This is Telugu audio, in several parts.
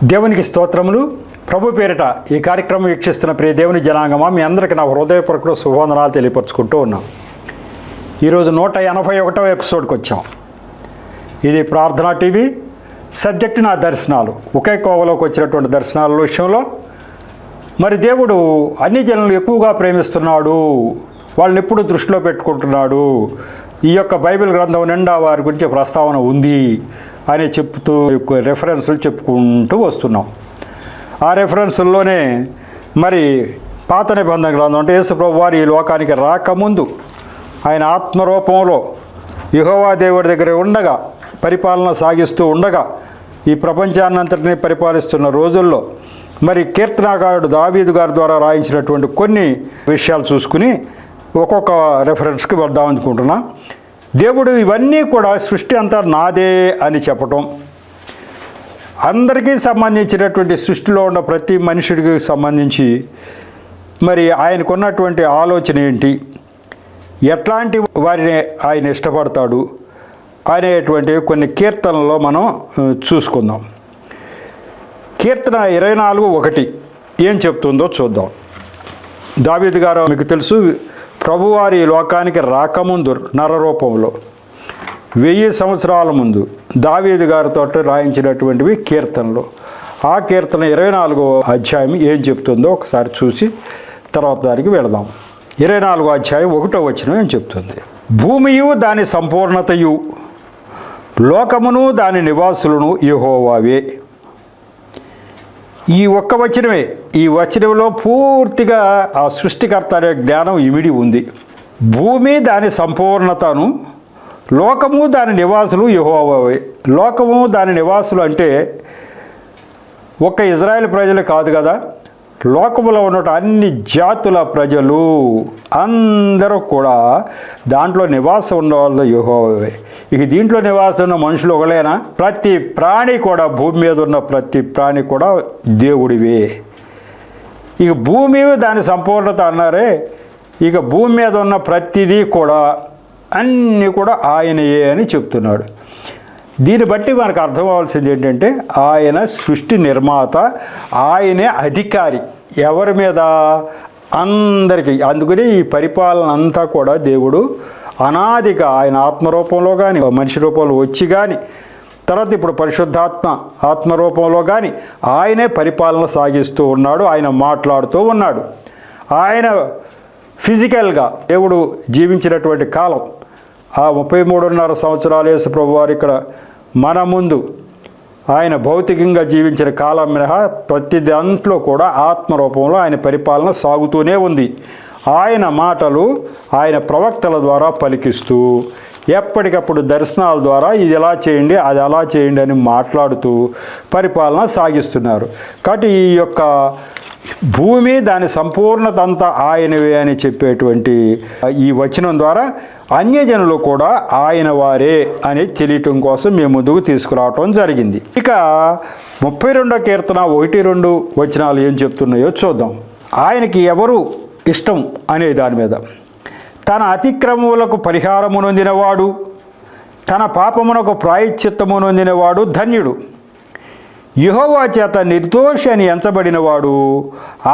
దేవునికి స్తోత్రములు. ప్రభు పేరిట ఈ కార్యక్రమం వీక్షిస్తున్న ప్రియ దేవుని జనాంగమా, మీ అందరికీ నా హృదయపూర్వక శుభవందనాలు తెలియపరుచుకుంటూ ఉన్నాం. ఈరోజు 181వ ఎపిసోడ్కి వచ్చాం. ఇది ప్రార్థనా టీవీ. సబ్జెక్ట్ నా దర్శనాలు. ఒకే కోవలోకి వచ్చినటువంటి దర్శనాల విషయంలో మరి దేవుడు అన్ని జనులను ఎక్కువగా ప్రేమిస్తున్నాడు, వాళ్ళని ఎప్పుడు దృష్టిలో పెట్టుకుంటున్నాడు, ఈ యొక్క బైబిల్ గ్రంథం నిండా వారి గురించి ప్రస్తావన ఉంది అని చెప్తూ రెఫరెన్సులు చెప్పుకుంటూ వస్తున్నాం. ఆ రెఫరెన్సుల్లోనే మరి పాత నిబంధన గ్రంథం అంటే యేసుప్రభు వారు ఈ లోకానికి రాకముందు ఆయన ఆత్మరూపంలో యెహోవా దేవుడి దగ్గర ఉండగా, పరిపాలన సాగిస్తూ ఉండగా, ఈ ప్రపంచాన్నంతటినీ పరిపాలిస్తున్న రోజుల్లో మరి కీర్తనాకారుడు దావీదు గారి ద్వారా రాయించినటువంటి కొన్ని విషయాలు చూసుకుని ఒక్కొక్క రెఫరెన్స్కి వెళ్దాం అనుకుంటున్నా. దేవుడు ఇవన్నీ కూడా సృష్టి అంతా నాదే అని చెప్పటం, అందరికీ సంబంధించినటువంటి సృష్టిలో ఉన్న ప్రతి మనుషుడికి సంబంధించి మరి ఆయనకున్నటువంటి ఆలోచన ఏంటి, ఎట్లాంటి వారిని ఆయన ఇష్టపడతాడు అనేటువంటి కొన్ని కీర్తనలో మనం చూసుకుందాం. కీర్తన 24:1 ఏం చెప్తుందో చూద్దాం. దావీదు గారు మీకు తెలుసు, ప్రభువారి ఈ లోకానికి రాకముందు నరరూపంలో 1000 సంవత్సరాల ముందు దావీదు గారితో రాయించినటువంటివి కీర్తనలు. ఆ కీర్తన 24వ అధ్యాయం ఏం చెప్తుందో ఒకసారి చూసి తర్వాత దానికి వెళదాం. 24వ అధ్యాయం 1వ వచనం ఏం చెప్తుంది? భూమియు దాని సంపూర్ణతయు, లోకమును దాని నివాసులను యెహోవావే. ఈ ఒక్క వచనమే, ఈ వచనంలో పూర్తిగా ఆ సృష్టికర్త అనే జ్ఞానం ఇమిడి ఉంది. భూమి దాని సంపూర్ణతను, లోకము దాని నివాసులు యెహోవావే. లోకము దాని నివాసులు అంటే ఒక్క ఇజ్రాయెల్ ప్రజలు కాదు కదా, లోకములో ఉన్న అన్ని జాతుల ప్రజలు అందరూ కూడా దాంట్లో నివాసం ఉన్న వాళ్ళు యెహోవావే. ఇక దీంట్లో నివాసం ఉన్న మనుషులు ఒకలేనా? ప్రతి ప్రాణి కూడా, భూమి మీద ఉన్న ప్రతి ప్రాణి కూడా దేవుడివే. ఇక భూమి దాని సంపూర్ణత అన్నారే, ఇక భూమి మీద ఉన్న ప్రతిదీ కూడా అన్నీ కూడా ఆయనయే అని చెప్తున్నాడు. దీన్ని బట్టి మనకు అర్థం అవ్వాల్సింది ఏంటంటే ఆయన సృష్టి నిర్మాత, ఆయనే అధికారి ఎవరి మీద? అందరికీ. అందుకని ఈ పరిపాలన అంతా కూడా దేవుడు అనాదిగా ఆయన ఆత్మరూపంలో కానీ, మనిషి రూపంలో వచ్చి కానీ, తర్వాత ఇప్పుడు పరిశుద్ధాత్మ ఆత్మరూపంలో కానీ ఆయనే పరిపాలన సాగిస్తూ ఉన్నాడు. ఆయన మాట్లాడుతూ ఉన్నాడు. ఆయన ఫిజికల్గా దేవుడు జీవించినటువంటి కాలం ఆ 33.5 సంవత్సరాలు యేసుప్రభు వారు ఇక్కడ మన ముందు ఆయన భౌతికంగా జీవించిన కాలం మినహా ప్రతి దాంట్లో కూడా ఆత్మరూపంలో ఆయన పరిపాలన సాగుతూనే ఉంది. ఆయన మాటలు ఆయన ప్రవక్తల ద్వారా పలికిస్తూ ఎప్పటికప్పుడు దర్శనాల ద్వారా ఇది ఎలా చేయండి, అది అలా చేయండి అని మాట్లాడుతూ పరిపాలన సాగిస్తున్నారు. కాబట్టి ఈ యొక్క భూమి దాని సంపూర్ణత అంతా ఆయనవే అని చెప్పేటువంటి ఈ వచనం ద్వారా అన్యజనులు కూడా ఆయన వారే అని తెలియటం కోసం మేము ముందుకు తీసుకురావటం జరిగింది. ఇక 32వ కీర్తన 1-2 వచనాలు ఏం చెప్తున్నాయో చూద్దాం. ఆయనకి ఎవరు ఇష్టం అనే దాని మీద, తన అతిక్రమములకు పరిహారము నొందినవాడు, తన పాపమునకు ప్రాయశ్చిత్తము నొందినవాడు ధన్యుడు. యెహోవా చేత నిర్దోషి అని ఎంచబడినవాడు,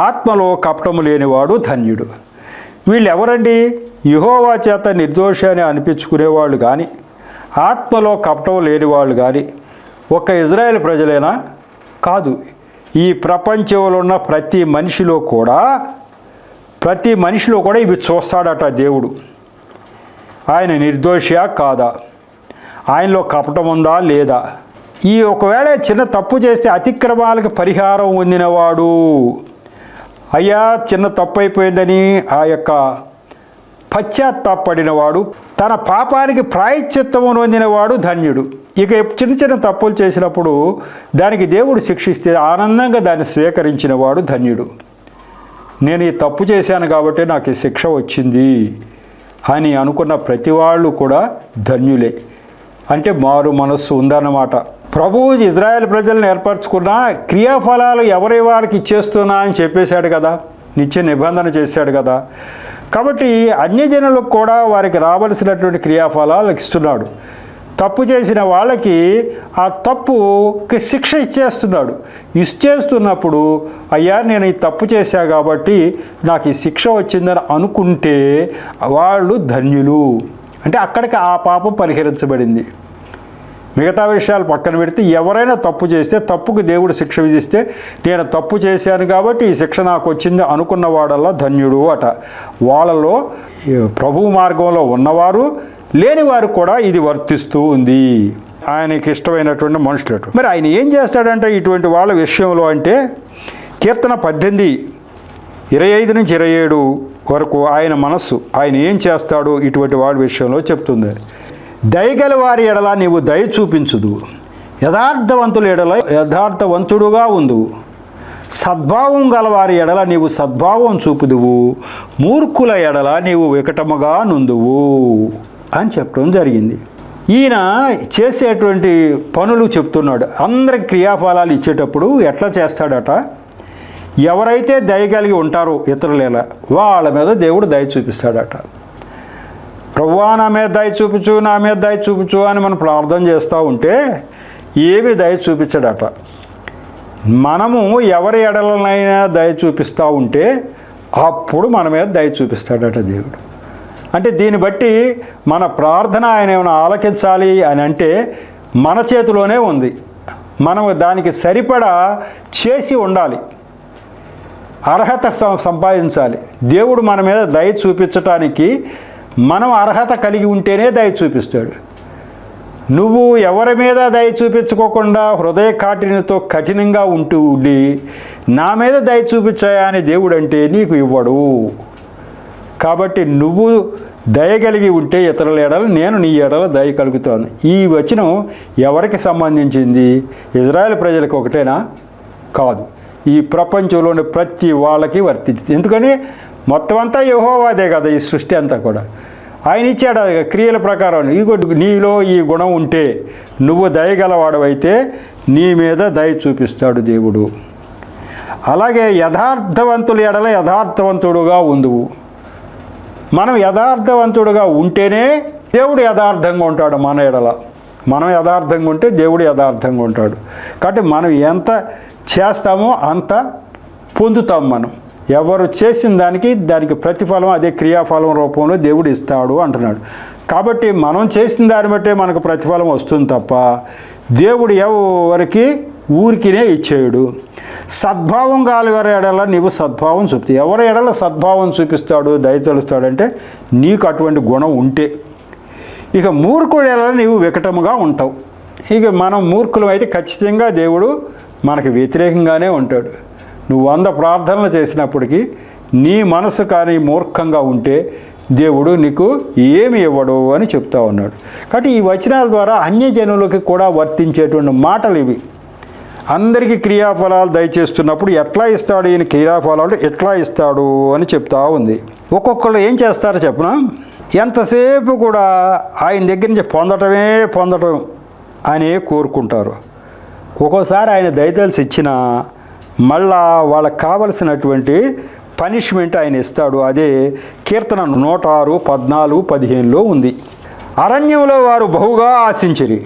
ఆత్మలో కపటము లేనివాడు ధన్యుడు. వీళ్ళు ఎవరండి? యెహోవా చేత నిర్దోషి అని అనిపించుకునేవాళ్ళు కానీ, ఆత్మలో కపటం లేనివాళ్ళు కానీ ఒక్క ఇజ్రాయెల్ ప్రజలేనా? కాదు. ఈ ప్రపంచంలో ఉన్న ప్రతి మనిషిలో కూడా ఇవి చూస్తాడట దేవుడు. ఆయన నిర్దోషియా కాదా, ఆయనలో కపటం ఉందా లేదా, ఈ ఒకవేళ చిన్న తప్పు చేస్తే అతిక్రమాలకు పరిహారం పొందినవాడు, అయ్యా చిన్న తప్పు అయిపోయిందని ఆ యొక్క పశ్చాత్తాపడినవాడు, తన పాపానికి ప్రాయశ్చిత్తము నొందినవాడు ధన్యుడు. ఇక చిన్న చిన్న తప్పులు చేసినప్పుడు దానికి దేవుడు శిక్షిస్తే ఆనందంగా దాన్ని స్వీకరించినవాడు ధన్యుడు. నేను ఈ తప్పు చేశాను కాబట్టి నాకు ఈ శిక్ష వచ్చింది అని అనుకున్న ప్రతి వాళ్ళు కూడా ధన్యులే. అంటే మారు మనస్సు ఉందన్నమాట. ప్రభువు ఇజ్రాయెల్ ప్రజలను ఏర్పరచుకున్న క్రియాఫలాలు ఎవరి వారికి ఇచ్చేస్తున్నా అని చెప్పేశాడు కదా, నిత్య నిబంధన చేశాడు కదా. కాబట్టి అన్యజనులకు కూడా వారికి రావలసినటువంటి క్రియాఫలాలు ఇస్తున్నాడు. తప్పు చేసిన వాళ్ళకి ఆ తప్పుకి శిక్ష ఇచ్చేస్తున్నప్పుడు అయ్యా నేను ఈ తప్పు చేశా కాబట్టి నాకు ఈ శిక్ష వచ్చిందని అనుకుంటే వాళ్ళు ధన్యులు. అంటే అక్కడికి ఆ పాపం పరిహరించబడింది. మిగతా విషయాలు పక్కన పెడితే ఎవరైనా తప్పు చేస్తే తప్పుకు దేవుడు శిక్ష విధిస్తే నేను తప్పు చేశాను కాబట్టి ఈ శిక్ష నాకు వచ్చింది అనుకున్న వాడల్లా ధన్యుడు అట. వాళ్ళలో ప్రభువు మార్గంలో ఉన్నవారు లేనివారు కూడా ఇది వర్తిస్తూ ఉంది. ఆయనకి ఇష్టమైనటువంటి మనుషులు. మరి ఆయన ఏం చేస్తాడంటే ఇటువంటి వాళ్ళ విషయంలో అంటే కీర్తన 18:25-27 వరకు ఆయన మనస్సు ఆయన ఏం చేస్తాడో ఇటువంటి వాడి విషయంలో చెప్తుంది. దయగల వారి ఎడల నీవు దయ చూపించుదు, యథార్థవంతుల ఎడల యథార్థవంతుడుగా ఉండు, సద్భావం గల వారి ఎడల నీవు సద్భావం చూపుదువు, మూర్ఖుల ఎడల నీవు వికటముగా నుందువు అని చెప్పడం జరిగింది. ఈయన చేసేటువంటి పనులు చెప్తున్నాడు. అందరికి క్రియాఫలాలు ఇచ్చేటప్పుడు ఎట్లా చేస్తాడట, ఎవరైతే దయ కలిగి ఉంటారో ఇతరులేలా వాళ్ళ మీద దేవుడు దయ చూపిస్తాడట. ప్రభువా నా మీద దయ చూపించు, నా మీద దయ చూపించు అని మనం ప్రార్థన చేస్తూ ఉంటే ఏమి దయ చూపించడట. మనము ఎవరి ఎడలనైనా దయ చూపిస్తూ ఉంటే అప్పుడు మన మీద దయ చూపిస్తాడట దేవుడు. అంటే దీన్ని బట్టి మన ప్రార్థన ఆయన ఏమైనా ఆలకించాలి అని అంటే మన చేతిలోనే ఉంది. మనం దానికి సరిపడా చేసి ఉండాలి, అర్హత సంపాదించాలి. దేవుడు మన మీద దయ చూపించటానికి మనం అర్హత కలిగి ఉంటేనే దయ చూపిస్తాడు. నువ్వు ఎవరి మీద దయ చూపించుకోకుండా హృదయ కాఠిన్యతో కఠినంగా ఉండి నా మీద దయ చూపించాయా అని దేవుడు అంటే నీకు ఇవ్వడు. కాబట్టి నువ్వు దయ కలిగి ఉంటే ఇతరుల ఎడల నేను నీ ఎడల దయ కలుగుతాను. ఈ వచనం ఎవరికి సంబంధించింది? ఇజ్రాయెల్ ప్రజలకు ఒకటేనా? కాదు, ఈ ప్రపంచంలోని ప్రతి వాళ్ళకి వర్తించింది. ఎందుకని మొత్తం అంతా యెహోవాదే కదా, ఈ సృష్టి అంతా కూడా ఆయన ఇచ్చాడు క్రియల ప్రకారం. నీలో ఈ గుణం ఉంటే నువ్వు దయగలవాడవైతే నీ మీద దయ చూపిస్తాడు దేవుడు. అలాగే యథార్థవంతుల ఎడల యథార్థవంతుడుగా ఉండువు. మనం యథార్థవంతుడుగా ఉంటేనే దేవుడు యథార్థంగా ఉంటాడు మన ఎడల. మనం యథార్థంగా ఉంటే దేవుడు యథార్థంగా ఉంటాడు. కాబట్టి మనం ఎంత చేస్తామో అంత పొందుతాం. మనం ఎవరు చేసిన దానికి ప్రతిఫలం అదే క్రియాఫలం రూపంలో దేవుడు ఇస్తాడు అంటున్నాడు. కాబట్టి మనం చేసిన దాన్ని బట్టే మనకు ప్రతిఫలం వస్తుంది తప్ప దేవుడు ఎవరికి ఊరికినే ఇచ్చేయడు. సద్భావం కాలుగారి ఎడల నీవు సద్భావం చూపుతావు. ఎవరి ఎడల సద్భావం చూపిస్తాడు, దయచలుస్తాడంటే నీకు అటువంటి గుణం ఉంటే. ఇక మూర్ఖుడి ఎడల నీవు వికటముగా ఉంటావు. ఇక మనం మూర్ఖులం అయితే ఖచ్చితంగా దేవుడు మనకు వ్యతిరేకంగానే ఉంటాడు. నువ్వు 100 ప్రార్థనలు చేసినప్పటికీ నీ మనసు కానీ మూర్ఖంగా ఉంటే దేవుడు నీకు ఏమి ఇవ్వడు అని చెప్తా ఉన్నాడు. కాబట్టి ఈ వచనాల ద్వారా అన్యజనులకి కూడా వర్తించేటువంటి మాటలు ఇవి. అందరికీ క్రియాఫలాలు దయచేస్తున్నప్పుడు ఎట్లా ఇస్తాడు ఈయన క్రియాఫలాలు, ఎట్లా ఇస్తాడు అని చెప్తా ఉంది. ఒక్కొక్కరు ఏం చేస్తారో చెప్పనా, ఎంతసేపు కూడా ఆయన దగ్గర నుంచి పొందటం అని కోరుకుంటారు. ఒక్కోసారి ఆయన దయతలిసి ఇచ్చినా మళ్ళా వాళ్ళకి కావలసినటువంటి పనిష్మెంట్ ఆయన ఇస్తాడు. అదే కీర్తన 106, 14, 15లో ఉంది. అరణ్యంలో వారు బహుగా ఆశించిరి,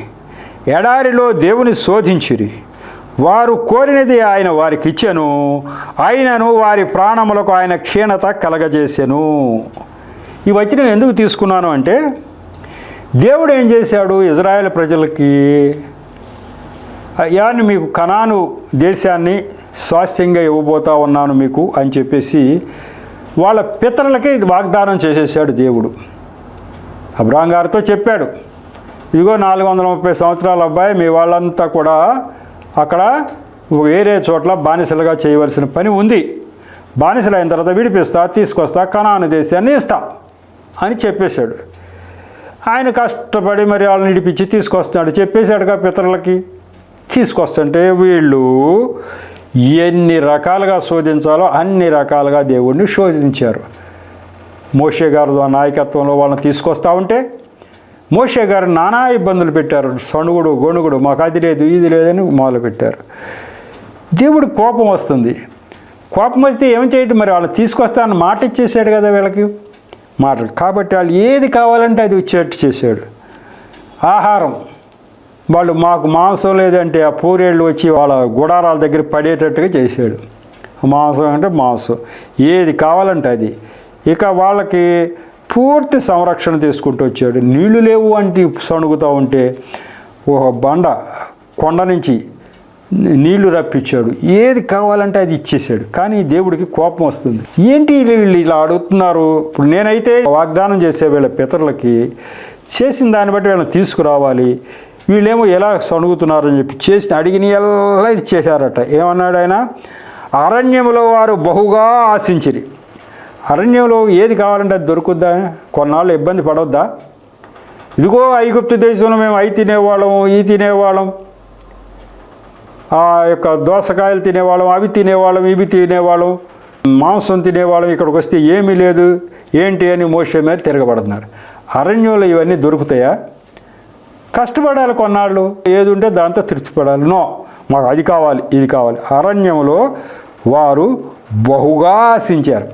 ఎడారిలో దేవుని శోధించిరి, వారు కోరినది ఆయన వారికి ఇచ్చెను, ఆయనను వారి ప్రాణములకు ఆయన క్షీణత కలగజేసెను. ఈ వచనం ఎందుకు తీసుకున్నాను అంటే దేవుడు ఏం చేశాడు ఇజ్రాయెల్ ప్రజలకి, యాని మీకు కనాను దేశాన్ని స్వాస్థ్యంగా ఇవ్వబోతా ఉన్నాను మీకు అని చెప్పేసి వాళ్ళ పితరులకి వాగ్దానం చేసేసాడు దేవుడు. అబ్రాహాం గారితో చెప్పాడు, ఇదిగో 430 సంవత్సరాల అబ్బాయి మీ వాళ్ళంతా కూడా అక్కడ వేరే చోట్ల బానిసలుగా చేయవలసిన పని ఉంది. బానిసలు అయిన తర్వాత విడిపిస్తా, తీసుకొస్తా, కనాను దేశాన్ని ఇస్తా అని చెప్పేశాడు. ఆయన కష్టపడి మరి వాళ్ళని విడిపించి తీసుకొస్తున్నాడు. చెప్పేశాడుగా పితరులకి. తీసుకొస్తుంటే వీళ్ళు ఎన్ని రకాలుగా శోధించాలో అన్ని రకాలుగా దేవుడిని శోధించారు. మోషే గారి నాయకత్వంలో వాళ్ళని తీసుకొస్తూ ఉంటే మోషే గారు నానా ఇబ్బందులు పెట్టారు. సణుగుడు గొణుగుడు, మాకు అది లేదు ఇది లేదని మొదలుపెట్టారు. దేవుడు కోపం వస్తుంది. కోపం వస్తే ఏం చేయటం, మరి వాళ్ళు తీసుకొస్తానని మాట ఇచ్చేసాడు కదా వీళ్ళకి మాట. కాబట్టి వాళ్ళు ఏది కావాలంటే అది వచ్చేట్టు చేశాడు. ఆహారం. వాళ్ళు మాకు మాంసం లేదంటే ఆ పూరేళ్ళు వచ్చి వాళ్ళ గుడారాల దగ్గర పడేటట్టుగా చేశాడు. మాంసం అంటే మాంసం, ఏది కావాలంటే అది. ఇక వాళ్ళకి పూర్తి సంరక్షణ తీసుకుంటూ వచ్చాడు. నీళ్లు లేవు అంటే సణుగుతూ ఉంటే ఒక కొండ నుంచి నీళ్లు రప్పించాడు. ఏది కావాలంటే అది ఇచ్చేసాడు. కానీ దేవుడికి కోపం వస్తుంది. ఏంటి వీళ్ళు ఇలా అడుగుతున్నారు? ఇప్పుడు నేనైతే వాగ్దానం చేసే వీళ్ళ పితరులకి చేసిన దాన్ని బట్టి వీళ్ళని తీసుకురావాలి, వీళ్ళేమో ఎలా సణుగుతున్నారని చెప్పి చేసి అడిగిన ఎలా ఇచ్చేశారట. ఏమన్నాడు ఆయన? అరణ్యములో వారు బహుగా ఆశించిరి. అరణ్యంలో ఏది కావాలంటే అది దొరుకుద్దా? కొన్నాళ్ళు ఇబ్బంది పడవద్దా? ఇదిగో ఐగుప్తు దేశంలో మేము అవి తినేవాళ్ళం, ఇవి తినేవాళ్ళం, ఆ యొక్క దోసకాయలు తినేవాళ్ళం, అవి తినేవాళ్ళం, ఇవి తినేవాళ్ళం, మాంసం తినేవాళ్ళం, ఇక్కడికి వస్తే ఏమీ లేదు ఏంటి అని మోషే మీద తిరగబడుతున్నారు. అరణ్యంలో ఇవన్నీ దొరుకుతాయా? కష్టపడాలి కొన్నాళ్ళు, ఏది ఉంటే దాంతో తృప్తిపడాలి. నో, మాకు అది కావాలి, ఇది కావాలి. అరణ్యంలో వారు బహుగా ఆశించారు,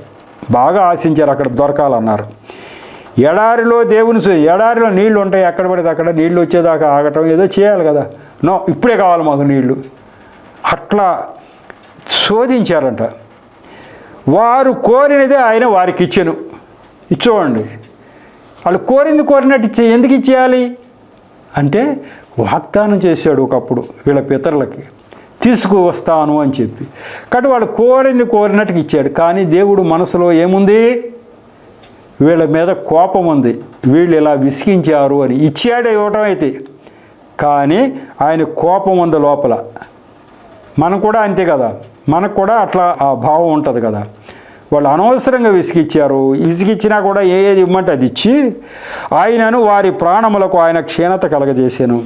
బాగా ఆశించారు, అక్కడ దొరకాలన్నారు. ఎడారిలో ఎడారిలో నీళ్లు ఉంటాయి, ఎక్కడ పడితే అక్కడ నీళ్ళు వచ్చేదాకా ఆగటం ఏదో చేయాలి కదా. నో, ఇప్పుడే కావాలి మాకు నీళ్ళు. అట్లా శోధించారంట. వారు కోరినదే ఆయన వారికి ఇచ్చెను. ఇచ్చేవాడి వాళ్ళు కోరినట్టు ఎందుకు ఇచ్చేయాలి అంటే వాగ్దానం చేశాడు ఒకప్పుడు వీళ్ళ పితరులకి, తీసుకువస్తాను అని చెప్పి. కాబట్టి వాళ్ళు కోరినట్టుగా ఇచ్చాడు. కానీ దేవుడు మనసులో ఏముంది? వీళ్ళ మీద కోపం ఉంది, వీళ్ళు ఇలా విసిగించారు అని. ఇచ్చాడు ఇవ్వటం అయితే, కానీ ఆయన కోపం ఉంది లోపల. మనం కూడా అంతే కదా, మనకు కూడా అట్లా ఆ భావం ఉంటుంది కదా. వాళ్ళు అనవసరంగా విసిగిచ్చారు. విసిగిచ్చినా కూడా ఏది ఇవ్వమంటే అది ఇచ్చి ఆయనను వారి ప్రాణములకు ఆయన క్షీణత కలగజేశాను.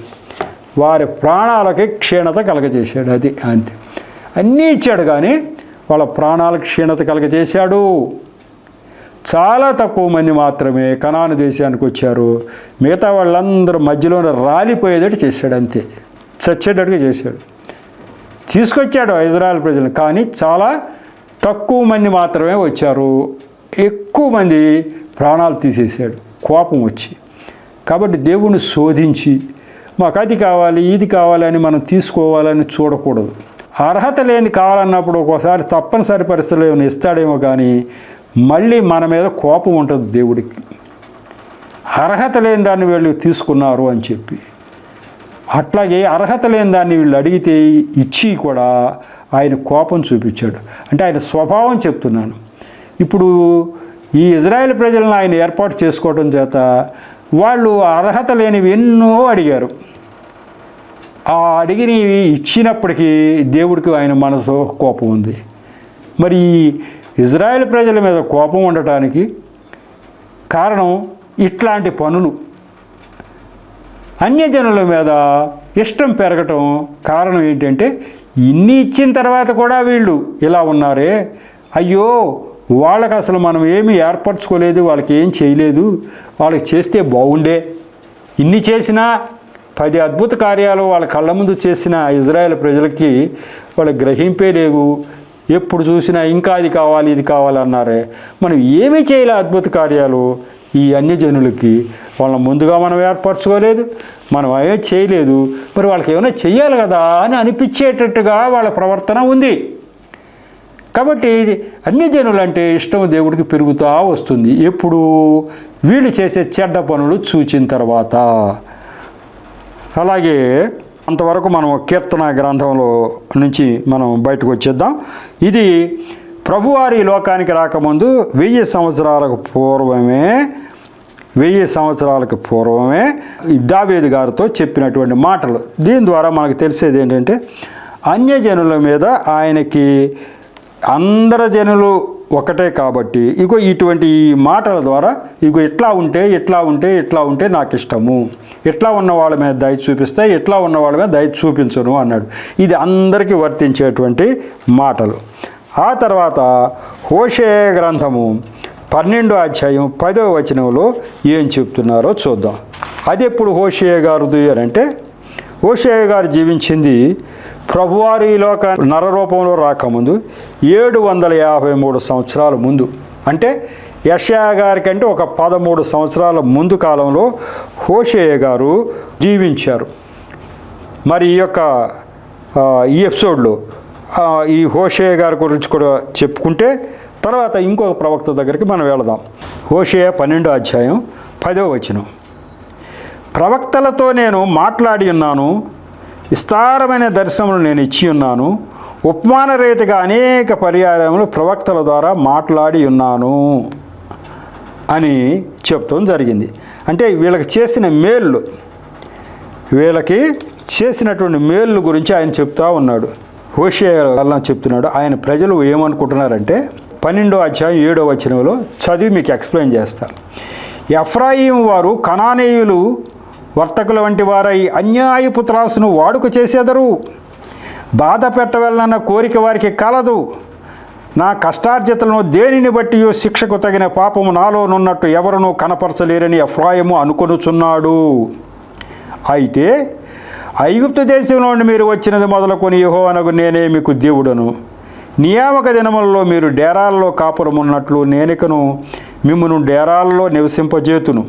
వారి ప్రాణాలకి క్షీణత కలగజేశాడు. అది అంతే. అన్నీ ఇచ్చాడు కానీ వాళ్ళ ప్రాణాలకు క్షీణత కలగజేశాడు. చాలా తక్కువ మంది మాత్రమే కనాను దేశానికి వచ్చారు. మిగతా వాళ్ళందరూ మధ్యలోనే రాలిపోయేటట్టు చేశాడు. అంతే, చచ్చేటట్టుగా చేశాడు. తీసుకొచ్చాడు ఇజ్రాయెల్ ప్రజలను, కానీ చాలా తక్కువ మంది మాత్రమే వచ్చారు. ఎక్కువ మంది ప్రాణాలు తీసేశాడు కోపం వచ్చి. కాబట్టి దేవుణ్ణి శోధించి మాకు అది కావాలి, ఇది కావాలి అని మనం తీసుకోవాలని చూడకూడదు. అర్హత లేని కావాలన్నప్పుడు ఒక్కోసారి తప్పనిసరి పరిస్థితులు ఏమైనా ఇస్తాడేమో, కానీ మళ్ళీ మన మీద కోపం ఉంటుంది దేవుడికి. అర్హత లేని దాన్ని వీళ్ళు తీసుకున్నారు అని చెప్పి. అట్లాగే అర్హత లేని దాన్ని వీళ్ళు అడిగితే ఇచ్చి కూడా ఆయన కోపం చూపించాడు. అంటే ఆయన స్వభావం చెప్తున్నాను. ఇప్పుడు ఈ ఇజ్రాయెల్ ప్రజలను ఆయన ఏర్పాటు చేసుకోవడం చేత వాళ్ళు అర్హత లేనివి ఎన్నో అడిగారు. ఆ అడిగినవి ఇచ్చినప్పటికీ దేవుడికి ఆయన మనసు కోపం ఉంది. మరి ఇజ్రాయెల్ ప్రజల మీద కోపం ఉండటానికి కారణం ఇట్లాంటి పనులు. అన్యజనుల మీద ఇష్టం పెరగటం కారణం ఏంటంటే ఇన్ని ఇచ్చిన తర్వాత కూడా వీళ్ళు ఇలా ఉన్నారే, అయ్యో వాళ్ళకి అసలు మనం ఏమీ ఏర్పరచుకోలేదు, వాళ్ళకి ఏం చేయలేదు, వాళ్ళకి చేస్తే బాగుండే. ఇన్ని చేసినా 10 అద్భుత కార్యాలు వాళ్ళ కళ్ళ ముందు చేసిన ఇజ్రాయెల్ ప్రజలకి వాళ్ళకి గ్రహింపే లేవు. ఎప్పుడు చూసినా ఇంకా అది కావాలి, ఇది కావాలన్నారే. మనం ఏమీ చేయలే అద్భుత కార్యాలు ఈ అన్యజనులకి. వాళ్ళని ముందుగా మనం ఏర్పరచుకోలేదు, మనం ఏమీ చేయలేదు, మరి వాళ్ళకి ఏమైనా చెయ్యాలి కదా అని అనిపించేటట్టుగా వాళ్ళ ప్రవర్తన ఉంది. కాబట్టి అన్యజనులు అంటే ఇష్టం దేవుడికి పెరుగుతూ వస్తుంది ఎప్పుడు వీళ్ళు చేసే చెడ్డ పనులు చూచిన తర్వాత. అలాగే అంతవరకు మనం కీర్తన గ్రంథంలో నుంచి మనం బయటకు వచ్చేద్దాం. ఇది ప్రభువారి లోకానికి రాకముందు 1000 సంవత్సరాలకు పూర్వమే దావీదు గారితో చెప్పినటువంటి మాటలు. దీని ద్వారా మనకు తెలిసేది ఏంటంటే అన్యజనుల మీద ఆయనకి అందరు జనులు ఒకటే కాబట్టి ఇగో ఇటువంటి మాటల ద్వారా ఇగో ఇట్లా ఉంటే నాకు ఇష్టము, ఇట్లా ఉన్న వాళ్ళ మీద దయ చూపిస్తే ఇట్లా ఉన్న వాళ్ళ మీద దయ చూపించను అన్నాడు. ఇది అందరికీ వర్తించేటువంటి మాటలు. ఆ తర్వాత హోషేయ గ్రంథము 12వ అధ్యాయం 10వ వచనంలో ఏం చెప్తున్నారో చూద్దాం. అది ఎప్పుడు హోషేయ గారిది అని అంటే, హోషేయ గారు జీవించింది ప్రభువారు ఈ లోక నరరూపంలో రాకముందు 753 సంవత్సరాల ముందు. అంటే యెషయా గారి కంటే ఒక 13 సంవత్సరాల ముందు కాలంలో హోషేయ గారు జీవించారు. మరి ఈ ఎపిసోడ్లో ఈ హోషేయ గారి గురించి కూడా చెప్పుకుంటే తర్వాత ఇంకొక ప్రవక్త దగ్గరికి మనం వెళదాం. హోషేయ 12వ అధ్యాయం 10వ వచనం. ప్రవక్తలతో నేను మాట్లాడి ఉన్నాను, విస్తారమైన దర్శనములు నేను ఇచ్చి ఉన్నాను, ఉపమాన రీతిగా అనేక పర్యాయములు ప్రవక్తల ద్వారా మాట్లాడి ఉన్నాను అని చెప్తాం జరిగింది. అంటే వీళ్ళకి చేసినటువంటి మేళ్ళు గురించి ఆయన చెప్తా ఉన్నాడు. హోషేయ వలన చెప్తున్నాడు. ఆయన ప్రజలు ఏమనుకుంటున్నారంటే 12వ అధ్యాయం 7వ వచనంలో చదివి మీకు ఎక్స్ప్లెయిన్ చేస్తాను. ఎఫ్రాయిం వారు కనానీయులు వర్తకుల వంటి వారై అన్యాయపు త్రాసును వాడుక చేసేదరు. బాధ పెట్టవలనన్న కోరిక వారికి కలదు. నా కష్టార్జితలను దేనిని బట్టి శిక్షకు తగిన పాపము నాలోనున్నట్టు ఎవరునూ కనపరచలేరని ఎఫ్రాయిము అనుకొనుచున్నాడు. అయితే ఐగుప్తు దేశంలో నుండి మీరు వచ్చినది మొదలుకొని యెహోవానగు నేనే మీకు దేవుడను. నియామక దినములలో మీరు డేరాల్లో కాపురమున్నట్లు నేనికను మిమ్మును డేరాల్లో నివసింపజేతును.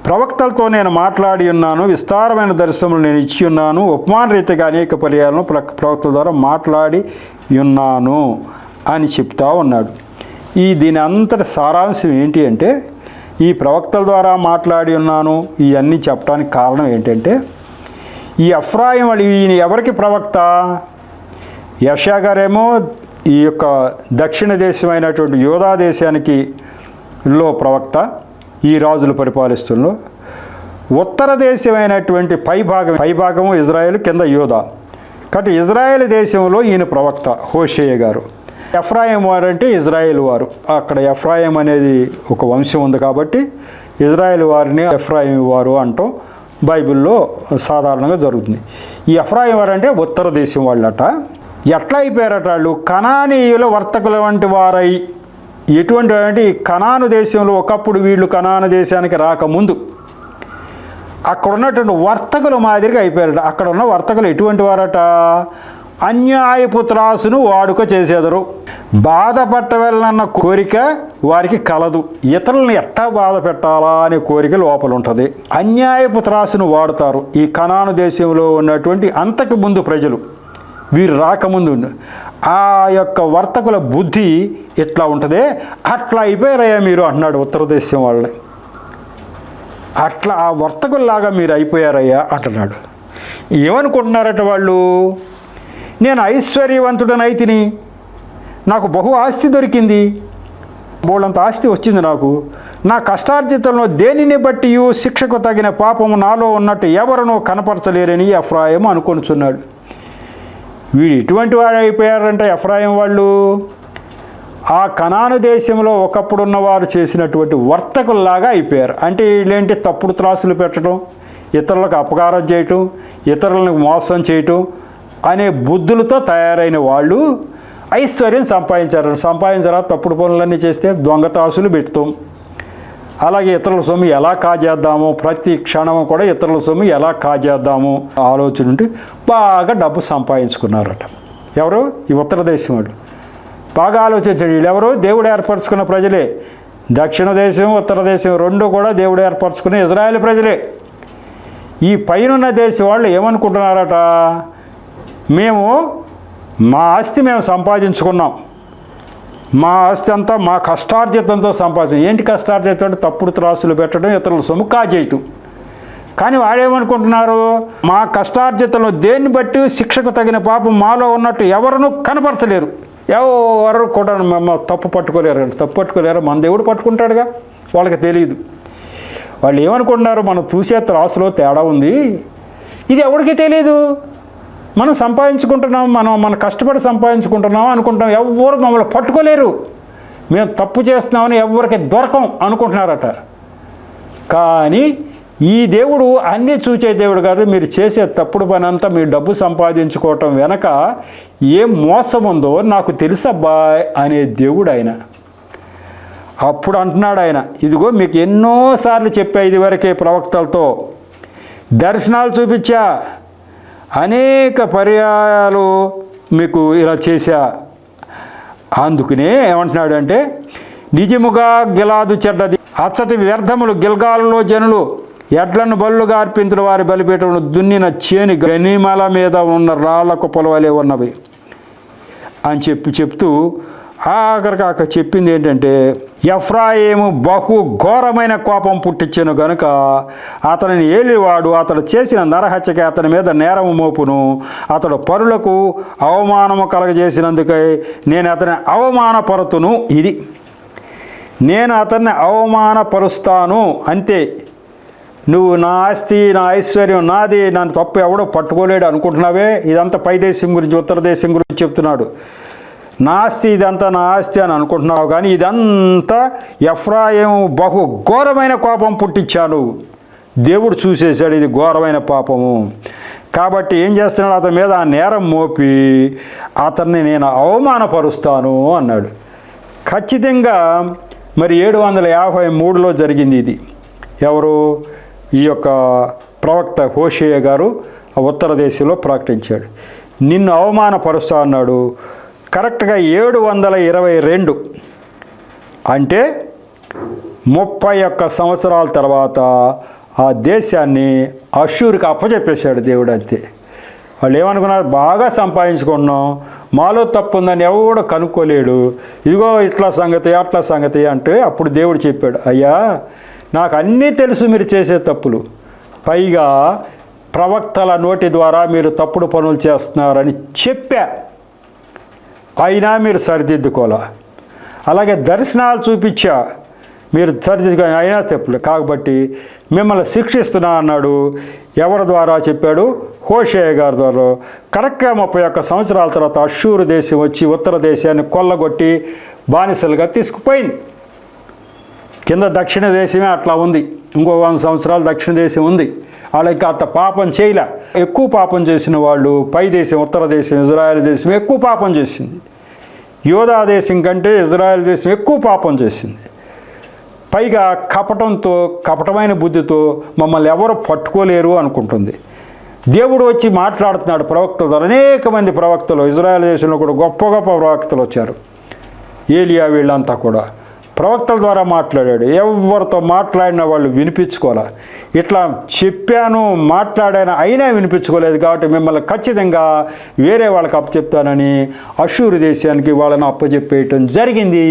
ప్రవక్తలతో నేను మాట్లాడి ఉన్నాను, విస్తారమైన దర్శనములు నేను ఇచ్చి ఉన్నాను, ఉపమాన రీతిగా అనేక పర్యాలను ప్రవక్తల ద్వారా మాట్లాడి ఉన్నాను అని చెప్తా ఉన్నాడు. దీని అంతటి సారాంశం ఏంటి అంటే, ఈ ప్రవక్తల ద్వారా మాట్లాడి ఉన్నాను ఇవన్నీ చెప్పడానికి కారణం ఏంటంటే, ఈ ఎఫ్రాయిం ఈయన ఎవరికి ప్రవక్త? యెషయా గారేమో ఈ యొక్క దక్షిణ దేశమైనటువంటి యూదా దేశానికి ప్రవక్త, ఈ రాజులు పరిపాలిస్తున్నారు. ఉత్తర దేశమైనటువంటి పైభాగము ఇజ్రాయేల్, కింద యూదా. కాబట్టి ఇజ్రాయేల్ దేశంలో ఈయన ప్రవక్త హోషేయ గారు. ఎఫ్రాయిం వారు అంటే ఇజ్రాయేల్ వారు. అక్కడ ఎఫ్రాయిం అనేది ఒక వంశం ఉంది కాబట్టి ఇజ్రాయేల్ వారిని ఎఫ్రాయిం వారు అంటాం బైబిల్లో సాధారణంగా జరుగుతుంది. ఈ ఎఫ్రాయిం వారు అంటే ఉత్తర దేశం వాళ్ళట. ఎట్లా అయిపోయారట వాళ్ళు? కనానీయుల వర్తకుల వంటి వారై. ఎటువంటి అంటే ఈ కనాను దేశంలో ఒకప్పుడు వీళ్ళు కనాను దేశానికి రాకముందు అక్కడ ఉన్నటువంటి వర్తకుల మాదిరిగా అయిపోయారట. అక్కడ ఉన్న వర్తకులు ఎటువంటి వారట? అన్యాయపు త్రాసును వాడుక చేసేదరు. బాధ పెట్టవలనన్న కోరిక వారికి కలదు. ఇతరులను ఎట్టా బాధ పెట్టాలా అనే కోరిక లోపల ఉంటుంది. అన్యాయపు త్రాసును వాడుతారు. ఈ కనాను దేశంలో ఉన్నటువంటి అంతకు ముందు ప్రజలు, వీరు రాకముందు ఆ యొక్క వర్తకుల బుద్ధి ఎట్లా ఉంటుందే అట్లా అయిపోయారయ్యా మీరు అంటున్నాడు ఉత్తర దేశం వాళ్ళని. అట్లా ఆ వర్తకుల్లాగా మీరు అయిపోయారయ్యా అంటున్నాడు. ఏమనుకుంటున్నారట వాళ్ళు? నేను ఐశ్వర్యవంతుడనైతిని, నాకు బహు ఆస్తి దొరికింది, బోళ్ళంత ఆస్తి వచ్చింది నాకు, నా కష్టార్జితంలో దేనిని బట్టి శిక్షకు తగిన పాపము నాలో ఉన్నట్టు ఎవరునూ కనపరచలేరని ఎఫ్రాయిము అనుకొనుచున్నాడు. వీడు ఎటువంటి వాడు అయిపోయారంటే ఎఫ్రాయిం వాళ్ళు ఆ కనాను దేశంలో ఒకప్పుడు ఉన్నవారు చేసినటువంటి వర్తకుల్లాగా అయిపోయారు. అంటే వీళ్ళేంటి? తప్పుడు త్రాసులు పెట్టడం, ఇతరులకు అపకారం చేయటం, ఇతరులను మోసం చేయటం అనే బుద్ధులతో తయారైన వాళ్ళు ఐశ్వర్యం సంపాదించారా తప్పుడు పనులన్నీ చేస్తే దొంగతాసులు పెడతాం. అలాగే ఇతరుల సొమ్ము ఎలా కాజేద్దాము, ప్రతి క్షణము కూడా ఇతరుల సొమ్ము ఎలా కాజేద్దాము ఆలోచన ఉంటే బాగా డబ్బు సంపాదించుకున్నారట. ఎవరు? ఈ ఉత్తర దేశం వాళ్ళు బాగా ఆలోచించాడు. వీళ్ళెవరు? దేవుడు ఏర్పరచుకున్న ప్రజలే. దక్షిణ దేశం, ఉత్తర దేశం రెండు కూడా దేవుడు ఏర్పరచుకున్న ఇజ్రాయేల్ ప్రజలే. ఈ పైనున్న దేశం వాళ్ళు ఏమనుకుంటున్నారట? మేము మా ఆస్తి మేము సంపాదించుకున్నాం, మా ఆస్తి అంతా మా కష్టార్జితంతో సంపాదించాం. ఏంటి కష్టార్జితం అంటే తప్పుడు త్రాసులు పెట్టడం, ఇతరుల సొమ్ము కాజేయటం. కానీ వాడేమనుకుంటున్నారు? మా కష్టార్జితంలో దేన్ని బట్టి శిక్షకు తగిన పాపం మాలో ఉన్నట్టు ఎవరునూ కనపరచలేరు. ఎవరు కూడా తప్పు పట్టుకోలేరు. మన దేవుడు పట్టుకుంటాడుగా. వాళ్ళకి తెలియదు. వాళ్ళు ఏమనుకుంటున్నారు? మనం చూసే త్రాసులో తేడా ఉంది, ఇది ఎవరికి తెలియదు. మనం సంపాదించుకుంటున్నాం, మన కష్టపడి సంపాదించుకుంటున్నాం అనుకుంటాం. ఎవ్వరు మమ్మల్ని పట్టుకోలేరు, మేము తప్పు చేస్తున్నామని ఎవరికి దొరకం అనుకుంటున్నారట. కానీ ఈ దేవుడు అన్నీ చూసే దేవుడు కాదు. మీరు చేసే తప్పుడు పని అంతా మీ డబ్బు సంపాదించుకోవటం వెనక ఏం మోసం ఉందో నాకు తెలుసబ్బా అనే దేవుడు ఆయన. అప్పుడు అంటున్నాడు ఆయన, ఇదిగో మీకు ఎన్నోసార్లు చెప్పా ఇదివరకే ప్రవక్తలతో దర్శనాలు చూపించా, అనేక పర్యాయాలు మీకు ఇలా చేశా. అందుకనే ఏమంటున్నాడు అంటే, నిజముగా గిలాదు చెడ్డది, అచ్చటి వ్యర్థములు గిల్గాలులో జనులు ఎడ్లను బలుగా అర్పించిన వారి బలిపీఠములు దున్నిన చేని గనిమల మీద ఉన్న రాళ్ల కుప్పల వలె ఉన్నవి అని చెప్తూ ఆఖరికి చెప్పింది ఏంటంటే, ఎఫ్రాయిము బహు ఘోరమైన కోపం పుట్టించెను గనుక అతనిని ఏలివాడు అతడు చేసిన నరహత్యకి అతని మీద నేరము మోపును, అతడు పరులకు అవమానము కలగజేసినందుకై నేను అతని అవమానపరుతును. ఇది నేను అతన్ని అవమానపరుస్తాను అంతే. నువ్వు నా ఆస్తి నా ఐశ్వర్యం నాది, నన్ను తప్పు ఎవడో పట్టుకోలేడు అనుకుంటున్నావే. ఇదంతా పై దేశం గురించి ఉత్తర దేశం గురించి చెప్తున్నాడు. నా ఆస్తి ఇదంతా నా ఆస్తి అని అనుకుంటున్నావు, కానీ ఇదంతా ఎఫ్రాయిము బహు ఘోరమైన కోపం పుట్టించాను. దేవుడు చూసేశాడు ఇది ఘోరమైన పాపము. కాబట్టి ఏం చేస్తున్నాడు, అతని మీద ఆ నేరం మోపి అతన్ని నేను అవమానపరుస్తాను అన్నాడు. ఖచ్చితంగా మరి 753లో జరిగింది ఇది. ఎవరు? ఈ యొక్క ప్రవక్త హోషేయ గారు ఉత్తర దేశంలో ప్రకటించాడు. నిన్ను అవమానపరుస్తా అన్నాడు. కరెక్ట్గా 722 అంటే 31 సంవత్సరాల తర్వాత ఆ దేశాన్ని అష్షూరుకి అప్పచెప్పేశాడు దేవుడు. అంతే. వాళ్ళు ఏమనుకున్నారు, బాగా సంపాదించుకున్నాం, మాలో తప్పు ఉందని ఎవడో కనుక్కోలేడు, ఇదిగో ఇట్లా సంగతి అట్లా సంగతి అంటే అప్పుడు దేవుడు చెప్పాడు, అయ్యా నాకు అన్నీ తెలుసు మీరు చేసే తప్పులు, పైగా ప్రవక్తల నోటి ద్వారా మీరు తప్పుడు పనులు చేస్తున్నారని చెప్పా, అయినా మీరు సరిదిద్దుకోలే. అలాగే దర్శనాలు చూపించా, మీరు సరిదిద్దుకొని అయినా తప్పులు, కాబట్టి మిమ్మల్ని శిక్షిస్తున్నా అన్నాడు. ఎవరి ద్వారా చెప్పాడు? హోషేయ గారి ద్వారా. కరెక్ట్గా 31 సంవత్సరాల తర్వాత అష్షూరు దేశం వచ్చి ఉత్తర దేశాన్ని కొల్లగొట్టి బానిసలుగా తీసుకుపోయింది. కింద దక్షిణ దేశమే అట్లా ఉంది, ఇంకో 100 సంవత్సరాలు దక్షిణ దేశం ఉంది. వాళ్ళకి అంత పాపం చేయలే. ఎక్కువ పాపం చేసిన వాళ్ళు పై దేశం ఉత్తర దేశం ఇజ్రాయెల్ దేశం ఎక్కువ పాపం చేసింది. యోధా దేశం కంటే ఇజ్రాయెల్ దేశం ఎక్కువ పాపం చేసింది. పైగా కపటంతో, కపటమైన బుద్ధితో మమ్మల్ని ఎవరు పట్టుకోలేరు అనుకుంటుంది. దేవుడు వచ్చి మాట్లాడుతున్నాడు ప్రవక్తలు. అనేక మంది ప్రవక్తలు ఇజ్రాయెల్ దేశంలో కూడా గొప్ప గొప్ప ప్రవక్తలు వచ్చారు. ఏలియా వీళ్ళంతా కూడా ప్రవక్తల ద్వారా మాట్లాడాడు. ఎవరితో మాట్లాడిన వాళ్ళు వినిపించుకోలే. ఇట్లా చెప్పాను మాట్లాడాను అయినా వినిపించుకోలేదు. కాబట్టి మిమ్మల్ని ఖచ్చితంగా వేరే వాళ్ళకి అప్పచెప్తానని అష్షూరు దేశానికి వాళ్ళని అప్పచెప్పేయటం జరిగింది.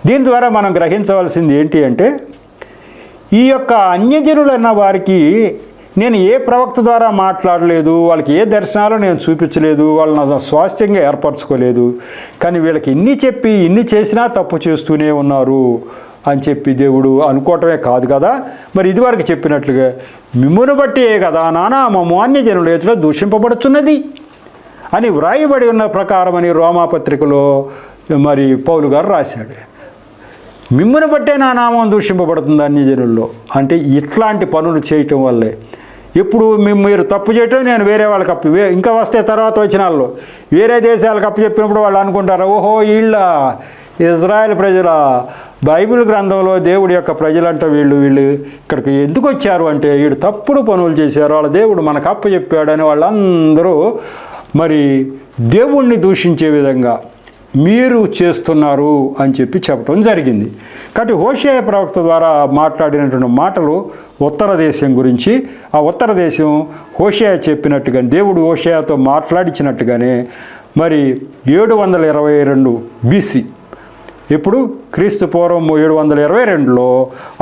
దీని ద్వారా మనం గ్రహించవలసింది ఏంటి అంటే, ఈ యొక్క అన్యజనులన్న వారికి నేను ఏ ప్రవక్త ద్వారా మాట్లాడలేదు, వాళ్ళకి ఏ దర్శనాలు నేను చూపించలేదు, వాళ్ళని స్వాస్థ్యంగా ఏర్పరచుకోలేదు, కానీ వీళ్ళకి ఇన్ని చెప్పి ఇన్ని చేసినా తప్పు చేస్తూనే ఉన్నారు అని చెప్పి దేవుడు అనుకోవటమే కాదు కదా. మరి ఇదివరకు చెప్పినట్లుగా మిమ్మును బట్టి ఏ కదా నానామము అన్యజనుల ఎదుట దూషింపబడుతున్నది అని వ్రాయబడి ఉన్న ప్రకారమని రోమాపత్రికలో మరి పౌలు గారు రాశాడు. మిమ్మును బట్టే నా నామం దూషింపబడుతుంది అన్యజనుల్లో అంటే ఇట్లాంటి పనులు చేయటం వల్లే. ఇప్పుడు మీరు తప్పు చేయటం నేను వేరే వాళ్ళకి ఇంకా వస్తే తర్వాత వచ్చిన వాళ్ళు వేరే దేశాలకు చెప్పినప్పుడు వాళ్ళు అనుకుంటారు, ఓహో వీళ్ళ ఇజ్రాయెల్ ప్రజల బైబిల్ గ్రంథంలో దేవుడి యొక్క ప్రజలంట వీళ్ళు ఇక్కడికి ఎందుకు వచ్చారు అంటే వీడు తప్పుడు పనులు చేశారు, వాళ్ళ దేవుడు మనకు చెప్పాడని వాళ్ళందరూ మరి దేవుణ్ణి దూషించే విధంగా మీరు చేస్తున్నారు అని చెప్పడం జరిగింది. కాబట్టి హోషేయ ప్రవక్త ద్వారా మాట్లాడినటువంటి మాటలు ఉత్తర దేశం గురించి, ఆ ఉత్తర దేశం హోషేయ చెప్పినట్టుగానే దేవుడు హోషేయతో మాట్లాడించినట్టుగానే మరి 722 BC ఇప్పుడు క్రీస్తు పూర్వం 722లో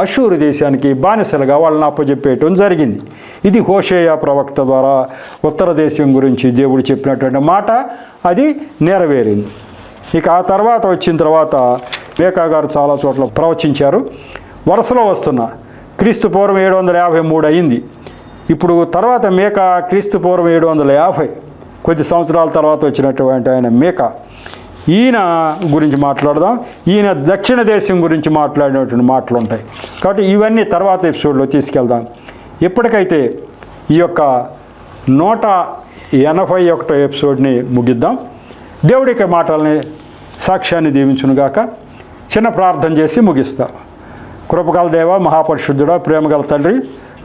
అష్షూరు దేశానికి బానిసలుగా వాళ్ళని అప్పచెప్పేయటం జరిగింది. ఇది హోషేయ ప్రవక్త ద్వారా ఉత్తర దేశం గురించి దేవుడు చెప్పినటువంటి మాట, అది నెరవేరింది. ఇక ఆ తర్వాత వచ్చిన తర్వాత మేకా గారు చాలా చోట్ల ప్రవచించారు. వరుసలో వస్తున్న క్రీస్తు పూర్వం 753 అయింది. ఇప్పుడు తర్వాత మేకా క్రీస్తు పూర్వం 750 కొద్ది సంవత్సరాల తర్వాత వచ్చినటువంటి ఆయన మేకా. ఈయన గురించి మాట్లాడదాం. ఈయన దక్షిణ దేశం గురించి మాట్లాడినటువంటి మాటలు ఉంటాయి. కాబట్టి ఇవన్నీ తర్వాత ఎపిసోడ్లో తీసుకెళ్దాం. ఇప్పటికైతే ఈ యొక్క 181 ఎపిసోడ్ని ముగిద్దాం. దేవుడికి మాటల్ని సాక్ష్యాన్ని దీవించునుగాక. చిన్న ప్రార్థన చేసి ముగిస్తా. కృపగల దేవ, మహాపరిశుద్ధుడా, ప్రేమగల తండ్రి,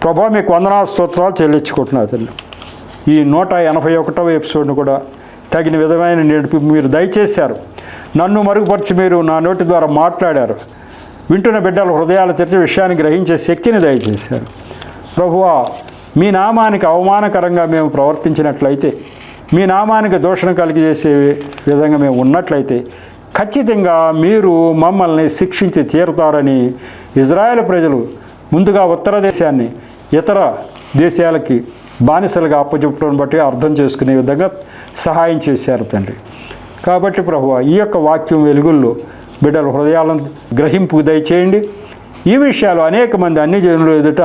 ప్రభా మీకు వందనాలు స్తోత్రాలు చెల్లించుకుంటున్నా తండ్రి. ఈ 181వ ఎపిసోడ్ను కూడా తగిన విధమైన నడిపి మీరు దయచేశారు. నన్ను మరుగుపరిచి మీరు నా నోటి ద్వారా మాట్లాడారు. వింటున్న బిడ్డల హృదయాల తెరిచి విషయాన్ని గ్రహించే శక్తిని దయచేశారు. ప్రభువా, మీ నామానికి అవమానకరంగా మేము ప్రవర్తించినట్లయితే, మీ నామానికి దూషణ కలిగజేసే విధంగా మేము ఉన్నట్లయితే ఖచ్చితంగా మీరు మమ్మల్ని శిక్షించి తీరుతారని ఇజ్రాయెల్ ప్రజలు ముందుగా ఉత్తర దేశాన్ని ఇతర దేశాలకి బానిసలుగా అప్పచెప్పడం బట్టి అర్థం చేసుకునే విధంగా సహాయం చేశారు తండ్రి. కాబట్టి ప్రభువా, ఈ యొక్క వాక్యం వెలుగుల్లో బిడ్డల హృదయాలను గ్రహింపు దయచేయండి. ఈ విషయాలు అనేక మంది అన్ని జనుల ఎదుట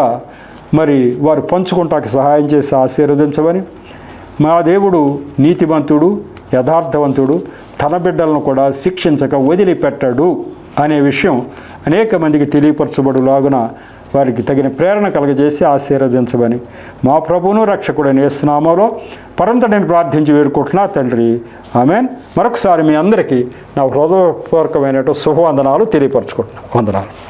మరి వారు పంచుకుంటానికి సహాయం చేసి ఆశీర్వదించమని, మా దేవుడు నీతిమంతుడు, యథార్థవంతుడు, తన బిడ్డలను కూడా శిక్షించక వదిలిపెట్టడు అనే విషయం అనేక మందికి తెలియపరచబడులాగున వారికి తగిన ప్రేరణ కలగజేసి ఆశీర్వదించమని మా ప్రభువును రక్షకుడైన యేసు నామములో పరంతటిని ప్రార్థించి వేడుకుంటున్నా తండ్రి. ఆమేన్. మరొకసారి మీ అందరికీ నా హృదయపూర్వకమైనటువంటి శుభవందనాలు తెలియపరచుకుంటున్నాను. వందనాలు.